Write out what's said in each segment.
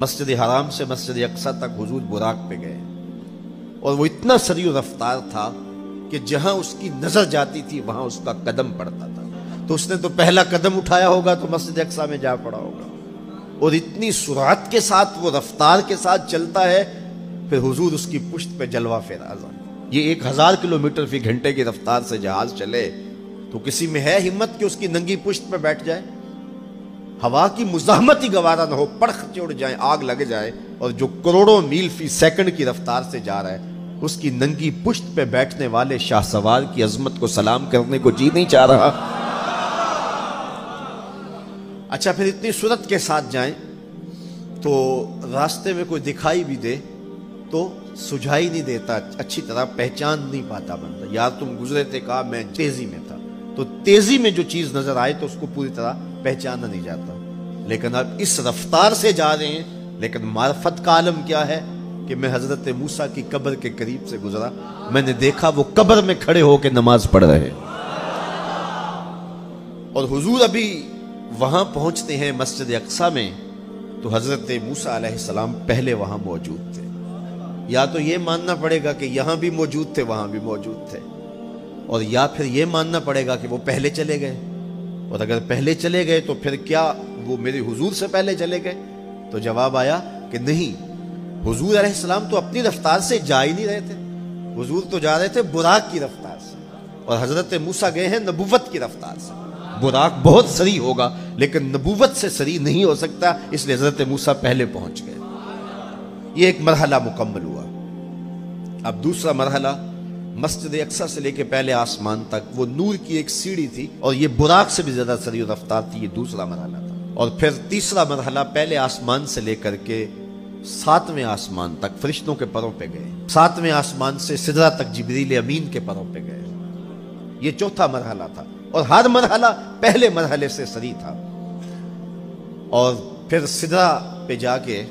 مسجد حرام سے مسجد اقصی تک حضور براق پہ گئے اور وہ اتنا سریع رفتار تھا کہ جہاں اس کی نظر جاتی تھی وہاں اس کا قدم پڑتا تھا. تو اس نے تو پہلا قدم اٹھایا ہوگا تو مسجد اقصی میں جا پڑا ہوگا. اور اتنی سرعت کے ساتھ وہ رفتار کے ساتھ چلتا ہے، پھر حضور اس کی پشت پہ جلوہ فراز. یہ 1000 کلومیٹر فی گھنٹے کی رفتار سے جہاز چلے تو کسی میں ہے ہمت کہ اس کی ننگی پشت پہ بیٹھ جائے؟ ہوا کی مزاحمت ہی گوارا نہ ہو، پڑخ چڑھ جائیں، آگ لگ جائے. اور جو کروڑوں میل فی سیکنڈ کی رفتار سے جا رہا ہے، اس کی ننگی پشت پہ بیٹھنے والے شاہ سوار کی عظمت کو سلام کرنے کو جی نہیں چاہ رہا. اچھا، پھر اتنی سرعت کے ساتھ جائیں تو راستے میں کوئی دکھائی بھی دے تو سجھائی نہیں دیتا، اچھی طرح پہچان نہیں پاتا بندہ. یار تم گزرے تھے، کہا میں تیزی میں تھا. تو تیزی میں جو چیز نظر آئے تو اس کو پوری طرح پہچانا نہیں جاتا. لیکن اب اس رفتار سے جا رہے ہیں، لیکن معرفت کا عالم کیا ہے کہ میں حضرت موسیٰ کی قبر کے قریب سے گزرا، میں نے دیکھا وہ قبر میں کھڑے ہو کے نماز پڑھ رہے. اور حضور ابھی وہاں پہنچتے ہیں مسجد اقصی میں تو حضرت موسیٰ علیہ السلام پہلے وہاں موجود تھے. یا تو یہ ماننا پڑے گا کہ یہاں بھی موجود تھے، وہاں بھی موجود تھے، اور یا پھر یہ ماننا پڑے گا کہ وہ پہلے چلے گئے. اور اگر پہلے چلے گئے تو پھر کیا وہ میرے حضور سے پہلے چلے گئے؟ تو جواب آیا کہ نہیں، حضور علیہ السلام تو اپنی رفتار سے جا ہی نہیں رہے تھے. حضور تو جا رہے تھے براق کی رفتار سے، اور حضرت موسیٰ گئے ہیں نبوت کی رفتار سے. براق بہت سریع ہوگا لیکن نبوت سے سریع نہیں ہو سکتا، اس لیے حضرت موسیٰ پہلے پہنچ گئے. یہ ایک مرحلہ مکمل ہوا. اب دوسرا مرحلہ، مسجد اقصی سے لے کے پہلے آسمان تک وہ نور کی ایک سیڑھی تھی اور یہ براق سے بھی زیادہ سریع رفتار تھی. یہ دوسرا مرحلہ تھا. اور پھر تیسرا مرحلہ، پہلے آسمان سے لے کر کے 7ویں آسمان تک فرشتوں کے پروں پہ گئے. 7ویں آسمان سے سدرہ تک جبریل امین کے پروں پہ گئے. یہ چوتھا مرحلہ تھا، اور ہر مرحلہ پہلے مرحلے سے سریع تھا. اور پھر سدرہ پہ جا کے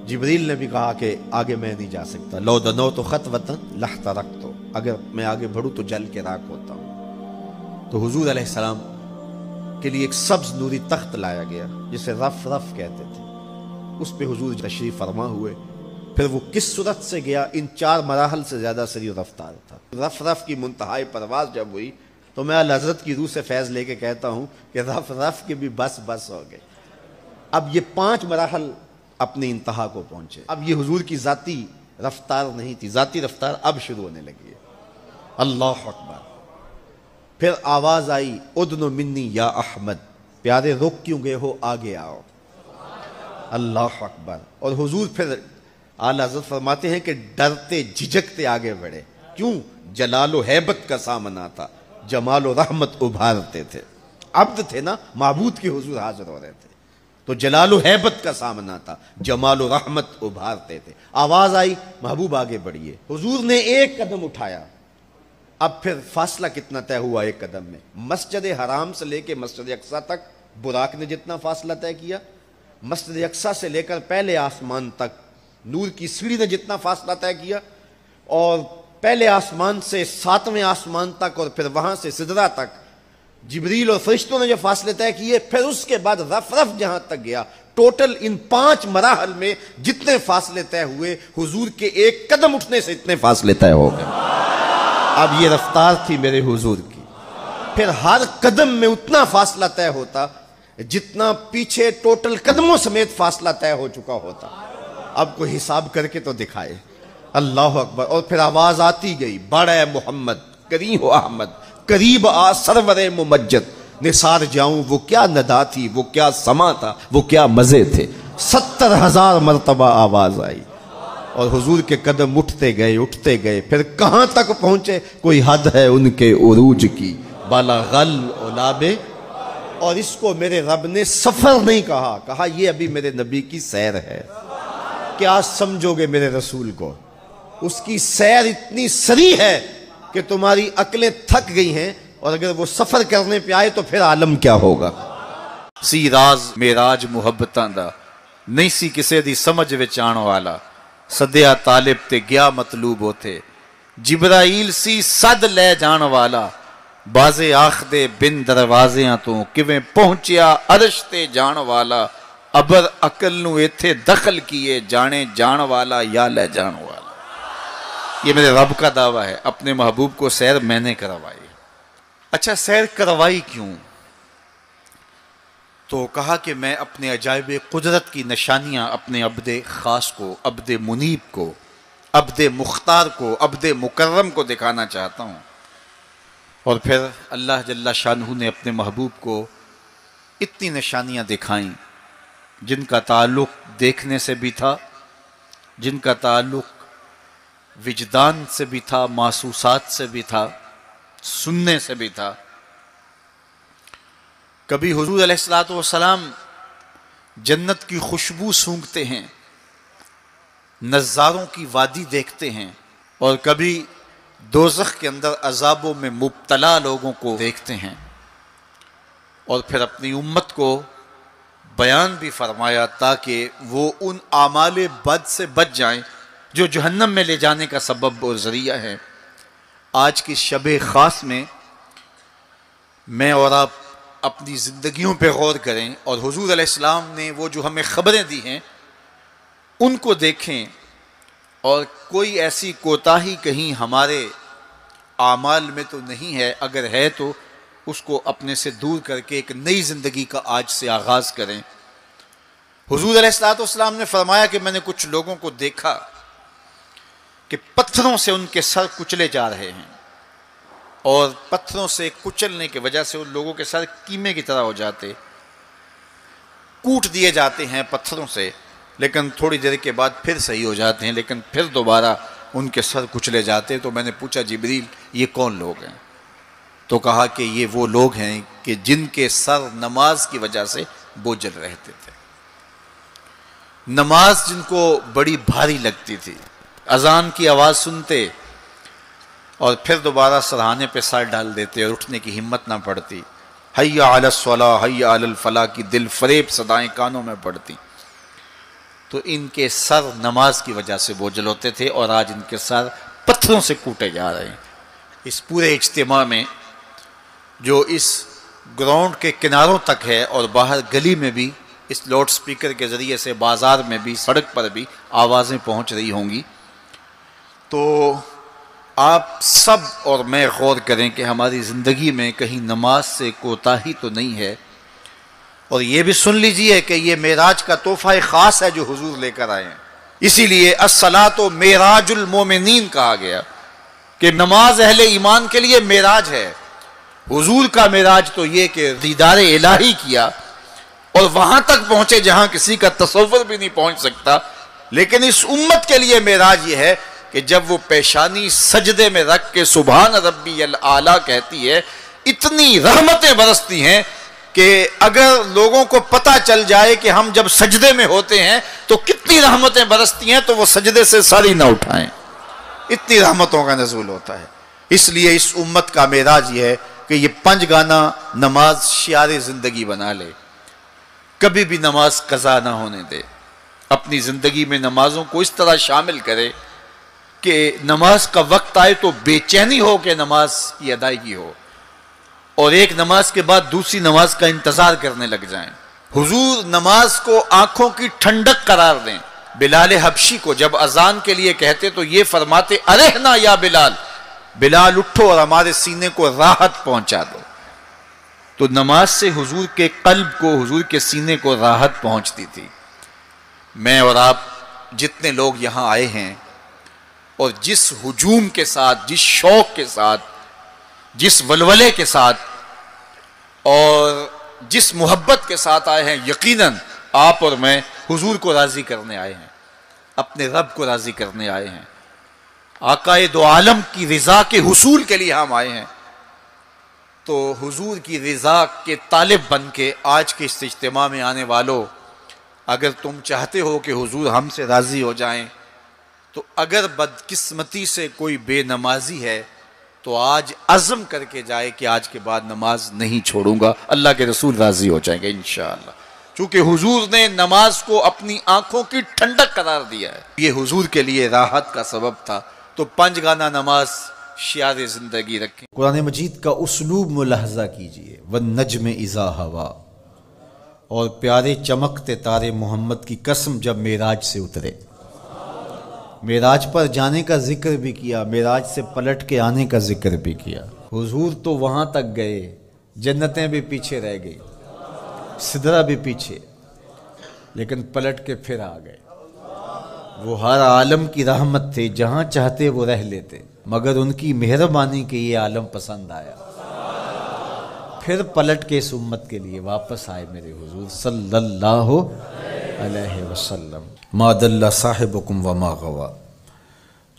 جبریل نے بھی کہا کہ آگے میں نہیں جا سکتا. لو دنوت خطوۃ لاحترقت، اگر میں آگے بڑھوں تو جل کے راکھ ہوتا ہوں. تو حضور علیہ السلام کے لیے ایک سبز نوری تخت لایا گیا جسے رف رف کہتے تھے. اس پہ حضور تشریف فرما ہوئے. پھر وہ کس صورت سے گیا، ان 4 مراحل سے زیادہ سریع رفتار تھا. رف رف کی منتہائی پرواز جب ہوئی تو میں اعلیٰ حضرت کی روح سے فیض لے کے کہتا ہوں کہ رف رف کے بھی بس بس ہو گئے. اب یہ 5 مراحل اپنی انتہا کو پہنچے. اب یہ حضور کی ذاتی رفتار نہیں تھی، ذاتی رفتار اب شروع ہونے لگی ہے. اللہ اکبر. پھر آواز آئی، ادنو منی یا احمد، پیارے رک کیوں گئے ہو، آگے آؤ. اللہ اکبر. اور حضور پھر اعلیٰ حضرت فرماتے ہیں کہ ڈرتے جھجکتے آگے بڑھے. کیوں؟ جلال و ہیبت کا سامنا تھا، جمال و رحمت ابھارتے تھے. عبد تھے نا، معبود کے حضور حاضر ہو رہے تھے تو جلال و ہیبت کا سامنا تھا، جمال و رحمت ابھارتے تھے. آواز آئی، محبوب آگے بڑھیے. حضور نے ایک قدم اٹھایا. اب پھر فاصلہ کتنا طے ہوا ایک قدم میں؟ مسجد حرام سے لے کے مسجد اقصی تک براق نے جتنا فاصلہ طے کیا، مسجد اقصی سے لے کر پہلے آسمان تک نور کی سیڑھی نے جتنا فاصلہ طے کیا، اور پہلے آسمان سے 7ویں آسمان تک، اور پھر وہاں سے سدرہ تک جبریل اور فرشتوں نے جو فاصلے طے کیے، پھر اس کے بعد رف رف جہاں تک گیا. ٹوٹل ان 5 مراحل میں جتنے فاصلے طے ہوئے، حضور کے ایک قدم اٹھنے سے اتنے فاصلے طے ہو گئے. اب یہ رفتار تھی میرے حضور کی. پھر ہر قدم میں اتنا فاصلہ طے ہوتا جتنا پیچھے ٹوٹل قدموں سمیت فاصلہ طے ہو چکا ہوتا. اب کوئی حساب کر کے تو دکھائے. اللہ اکبر. اور پھر آواز آتی گئی، بڑے محمد کریم و احمد، قریب آ سرور ممجد، نثار جاؤں وہ کیا ندا تھی، وہ کیا سما تھا، وہ کیا مزے تھے. 70,000 مرتبہ آواز آئی اور حضور کے قدم اٹھتے گئے. پھر کہاں تک پہنچے؟ کوئی حد ہے ان کے عروج کی، بالا غل اولابے. اور اس کو میرے رب نے سفر نہیں کہا یہ ابھی میرے نبی کی سیر ہے. کیا سمجھو گے میرے رسول کو؟ اس کی سیر اتنی سریع ہے کہ تمہاری عقلیں تھک گئی ہیں، اور اگر وہ سفر کرنے پہ آئے تو پھر عالم کیا ہوگا. سی راز میراج محبتاں دا نہیں سی کسے دی سمجھ وچ آن والا، سدیا طالب تے گیا مطلوب ہوتے. جبرائیل سی صد لے جان والا، بازے آخ دے بن دروازیاں تو کیویں پہنچیا عرش تے جان والا. ابر عقل نو ایتھے دخل کیے جانے جان والا یا لے جان والا. یہ میرے رب کا دعویٰ ہے. اپنے محبوب کو سیر میں نے کروائی. اچھا سیر کروائی کیوں؟ تو کہا کہ میں اپنے عجائب قدرت کی نشانیاں اپنے عبد خاص کو، عبد منیب کو، عبد مختار کو، عبد مکرم کو دکھانا چاہتا ہوں. اور پھر اللہ جل شانہ نے اپنے محبوب کو اتنی نشانیاں دکھائیں جن کا تعلق دیکھنے سے بھی تھا، جن کا تعلق وجدان سے بھی تھا، محسوسات سے بھی تھا، سننے سے بھی تھا. کبھی حضور علیہ السلام جنت کی خوشبو سونگھتے ہیں، نظاروں کی وادی دیکھتے ہیں، اور کبھی دوزخ کے اندر عذابوں میں مبتلا لوگوں کو دیکھتے ہیں. اور پھر اپنی امت کو بیان بھی فرمایا تاکہ وہ ان اعمال بد سے بچ جائیں جو جہنم میں لے جانے کا سبب اور ذریعہ ہے. آج کی شب خاص میں اور آپ اپنی زندگیوں پہ غور کریں اور حضور علیہ السلام نے وہ جو ہمیں خبریں دی ہیں ان کو دیکھیں، اور کوئی ایسی کوتاہی کہیں ہمارے اعمال میں تو نہیں ہے، اگر ہے تو اس کو اپنے سے دور کر کے ایک نئی زندگی کا آج سے آغاز کریں. حضور علیہ السلام نے فرمایا کہ میں نے کچھ لوگوں کو دیکھا کہ پتھروں سے ان کے سر کچلے جا رہے ہیں، اور پتھروں سے کچلنے کی وجہ سے ان لوگوں کے سر کیمے کی طرح ہو جاتے، کوٹ دیے جاتے ہیں پتھروں سے، لیکن تھوڑی دیر کے بعد پھر صحیح ہو جاتے ہیں، لیکن پھر دوبارہ ان کے سر کچلے جاتے. تو میں نے پوچھا جبریل یہ کون لوگ ہیں؟ تو کہا کہ یہ وہ لوگ ہیں کہ جن کے سر نماز کی وجہ سے بوجھل رہتے تھے، نماز جن کو بڑی بھاری لگتی تھی، اذان کی آواز سنتے اور پھر دوبارہ سرہانے پہ سر ڈال دیتے اور اٹھنے کی ہمت نہ پڑتی. حی علی الصلاۃ حی علی الفلاح کی دل فریب صدائیں کانوں میں پڑتی. تو ان کے سر نماز کی وجہ سے بوجھل ہوتے تھے، اور آج ان کے سر پتھروں سے کوٹے جا رہے ہیں. اس پورے اجتماع میں جو اس گراؤنڈ کے کناروں تک ہے اور باہر گلی میں بھی اس لاؤڈ سپیکر کے ذریعے سے، بازار میں بھی، سڑک پر بھی آوازیں پہنچ رہی ہوں گی. تو آپ سب اور میں غور کریں کہ ہماری زندگی میں کہیں نماز سے کوتاہی تو نہیں ہے. اور یہ بھی سن لیجئے کہ یہ معراج کا تحفہ خاص ہے جو حضور لے کر آئے ہیں. اسی لیے الصلاۃ معراج المومنین کہا گیا کہ نماز اہل ایمان کے لیے معراج ہے. حضور کا معراج تو یہ کہ دیدار الہی کیا اور وہاں تک پہنچے جہاں کسی کا تصور بھی نہیں پہنچ سکتا. لیکن اس امت کے لیے معراج یہ ہے کہ جب وہ پیشانی سجدے میں رکھ کے سبحان ربی الاعلیٰ کہتی ہے، اتنی رحمتیں برستی ہیں کہ اگر لوگوں کو پتہ چل جائے کہ ہم جب سجدے میں ہوتے ہیں تو کتنی رحمتیں برستی ہیں تو وہ سجدے سے ساری نہ اٹھائیں. اتنی رحمتوں کا نزول ہوتا ہے. اس لیے اس امت کا معراج یہ ہے کہ یہ 5 گانا نماز شعار زندگی بنا لے، کبھی بھی نماز قضا نہ ہونے دے. اپنی زندگی میں نمازوں کو اس طرح شامل کرے کہ نماز کا وقت آئے تو بے چینی ہو کہ نماز کی ادائیگی ہو، اور ایک نماز کے بعد دوسری نماز کا انتظار کرنے لگ جائیں. حضور نماز کو آنکھوں کی ٹھنڈک قرار دیں. بلال حبشی کو جب اذان کے لیے کہتے تو یہ فرماتے ارحنا یا بلال، بلال اٹھو اور ہمارے سینے کو راحت پہنچا دو. تو نماز سے حضور کے قلب کو، حضور کے سینے کو راحت پہنچتی تھی. میں اور آپ جتنے لوگ یہاں آئے ہیں اور جس ہجوم کے ساتھ، جس شوق کے ساتھ، جس ولولے کے ساتھ اور جس محبت کے ساتھ آئے ہیں، یقیناً آپ اور میں حضور کو راضی کرنے آئے ہیں، اپنے رب کو راضی کرنے آئے ہیں، آقائے دو عالم کی رضا کے حصول کے لیے ہم آئے ہیں. تو حضور کی رضا کے طالب بن کے آج کے اس اجتماع میں آنے والوں، اگر تم چاہتے ہو کہ حضور ہم سے راضی ہو جائیں، تو اگر بدقسمتی سے کوئی بے نمازی ہے تو آج عزم کر کے جائے کہ آج کے بعد نماز نہیں چھوڑوں گا. اللہ کے رسول راضی ہو جائیں گے انشاءاللہ، چونکہ حضور نے نماز کو اپنی آنکھوں کی ٹھنڈک قرار دیا ہے. یہ حضور کے لیے راحت کا سبب تھا. تو 5 گانا نماز شعار زندگی رکھیں. قرآن مجید کا اسلوب ملاحظہ کیجئے. والنجم اذا ہوا، اور پیارے چمکتے تارے محمد کی قسم جب معراج سے اترے، معراج پر جانے کا ذکر بھی کیا، معراج سے پلٹ کے آنے کا ذکر بھی کیا۔ حضور تو وہاں تک گئے، جنتیں بھی پیچھے رہ گئی، سدرہ بھی پیچھے، لیکن پلٹ کے پھر آ گئے۔ وہ ہر عالم کی رحمت تھے، جہاں چاہتے وہ رہ لیتے، مگر ان کی مہربانی کے یہ عالم پسند آیا، پھر پلٹ کے اس امت کے لیے واپس آئے میرے حضور صلی اللہ علیہ وسلم۔ ما دل صاحبکم وما غوا،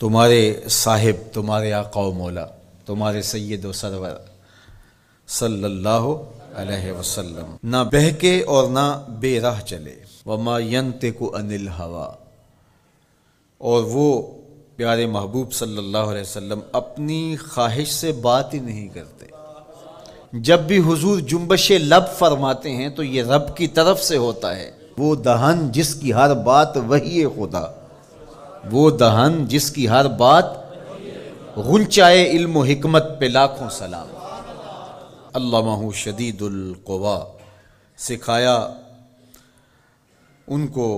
تمہارے صاحب، تمہارے آقا و مولا، تمہارے سید و سرور صلی اللہ علیہ وسلم نہ بہکے اور نہ بے راہ چلے، وما ینطق عن الہوی، اور وہ پیارے محبوب صلی اللہ علیہ وسلم اپنی خواہش سے بات ہی نہیں کرتے۔ جب بھی حضور جنبش لب فرماتے ہیں تو یہ رب کی طرف سے ہوتا ہے۔ وہ دہن جس کی ہر بات وحی خدا، وہ دہن جس کی ہر بات، غنچائے علم و حکمت پہ لاکھوں سلام۔ علمہ شدید القوا، سکھایا ان کو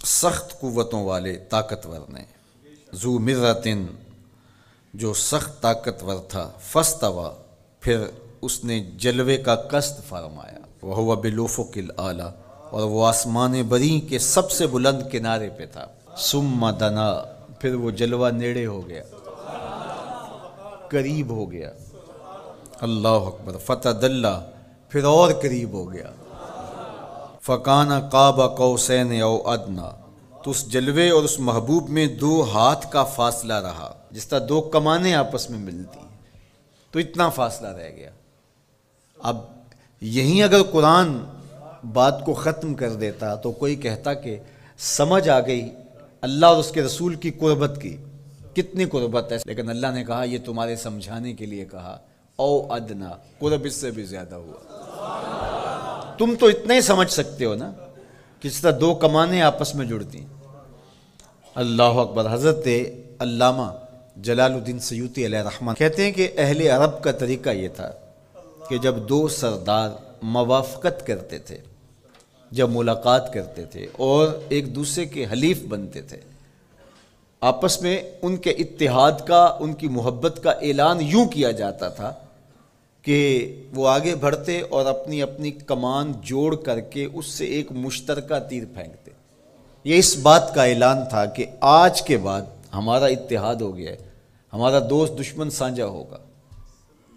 سخت قوتوں والے طاقتور نے۔ ذو مرتن، جو سخت طاقتور تھا، فاستوی، پھر اس نے جلوے کا قصد فرمایا۔ وہو بالافق الاعلی، اور وہ آسمان بری کے سب سے بلند کنارے پہ تھا۔ ثم دنا، پھر وہ جلوہ نیڑے ہو گیا، قریب ہو گیا۔ اللہ اکبر۔ فتدلی، پھر اور قریب ہو گیا۔ فکان قاب قوسین او ادنی، تو اس جلوے اور اس محبوب میں 2 ہاتھ کا فاصلہ رہا، جس طرح 2 کمانیں آپس میں ملتی ہیں، تو اتنا فاصلہ رہ گیا۔ اب یہیں اگر قرآن بات کو ختم کر دیتا تو کوئی کہتا کہ سمجھ آ گئی اللہ اور اس کے رسول کی قربت کی، کتنی قربت ہے، لیکن اللہ نے کہا یہ تمہارے سمجھانے کے لیے کہا، او ادنا، قرب اس سے بھی زیادہ ہوا۔ تم تو اتنا ہی سمجھ سکتے ہو نا، کس طرح 2 کمانیں آپس میں جڑتی ہیں۔ اللہ اکبر۔ حضرت علامہ جلال الدین سیوطی علیہ رحمۃ کہتے ہیں کہ اہل عرب کا طریقہ یہ تھا کہ جب 2 سردار موافقت کرتے تھے، جب ملاقات کرتے تھے اور ایک دوسرے کے حلیف بنتے تھے، آپس میں ان کے اتحاد کا، ان کی محبت کا اعلان یوں کیا جاتا تھا کہ وہ آگے بڑھتے اور اپنی اپنی کمان جوڑ کر کے اس سے ایک مشترکہ تیر پھینکتے۔ یہ اس بات کا اعلان تھا کہ آج کے بعد ہمارا اتحاد ہو گیا ہے، ہمارا دوست دشمن سانجا ہوگا،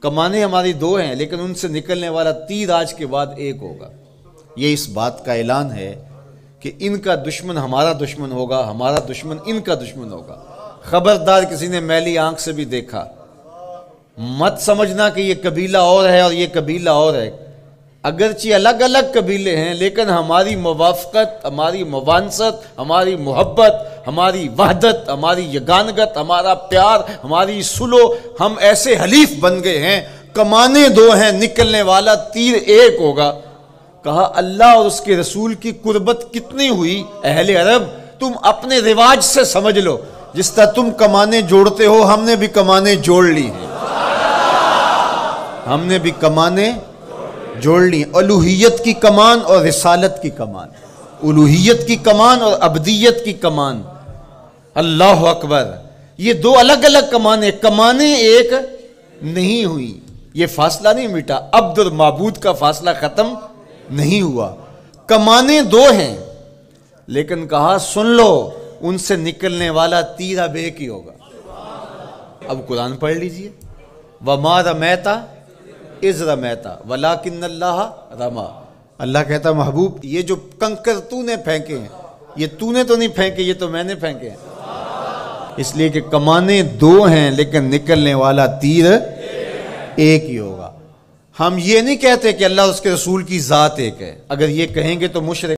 کمانیں ہماری 2 ہیں لیکن ان سے نکلنے والا تیر آج کے بعد ایک ہوگا۔ یہ اس بات کا اعلان ہے کہ ان کا دشمن ہمارا دشمن ہوگا، ہمارا دشمن ان کا دشمن ہوگا۔ خبردار کسی نے میلی آنکھ سے بھی دیکھا، مت سمجھنا کہ یہ قبیلہ اور ہے اور یہ قبیلہ اور ہے، اگرچہ الگ الگ قبیلے ہیں لیکن ہماری موافقت، ہماری موانست، ہماری محبت، ہماری وحدت، ہماری یگانگت، ہمارا پیار، ہماری سلو، ہم ایسے حلیف بن گئے ہیں، کمانیں 2 ہیں، نکلنے والا تیر ایک ہوگا۔ کہا اللہ اور اس کے رسول کی قربت کتنی ہوئی اہل عرب، تم اپنے رواج سے سمجھ لو، جس طرح تم کمانیں جوڑتے ہو ہم نے بھی کمانیں جوڑ لی ہیں، ہم نے بھی کمانیں جوڑ لی ہیں۔ الوہیت کی کمان اور رسالت کی کمان، الوہیت کی کمان اور عبدیت کی کمان۔ اللہ اکبر۔ یہ 2 الگ الگ کمانیں ایک نہیں ہوئی، یہ فاصلہ نہیں مٹا، عبد اور معبود کا فاصلہ ختم نہیں ہوا، کمانیں 2 ہیں، لیکن کہا سن لو ان سے نکلنے والا تیر اب ایک ہی ہوگا۔ اب قرآن پڑھ لیجئے، وَمَا رَمَيْتَ اِذْ رَمَيْتَ وَلَٰكِنَّ اللَّهَ رَمَىٰ۔ اللہ کہتا محبوب یہ جو کنکر تو نے پھینکے ہیں، یہ تو نے تو نہیں پھینکے، یہ تو میں نے پھینکے ہیں، اس لیے کہ کمانیں 2 ہیں لیکن نکلنے والا تیر ایک ہی ہوگا۔ ہم یہ نہیں کہتے کہ اللہ اور اس کے رسول کی ذات ایک ہے، اگر یہ کہیں گے تو مشرک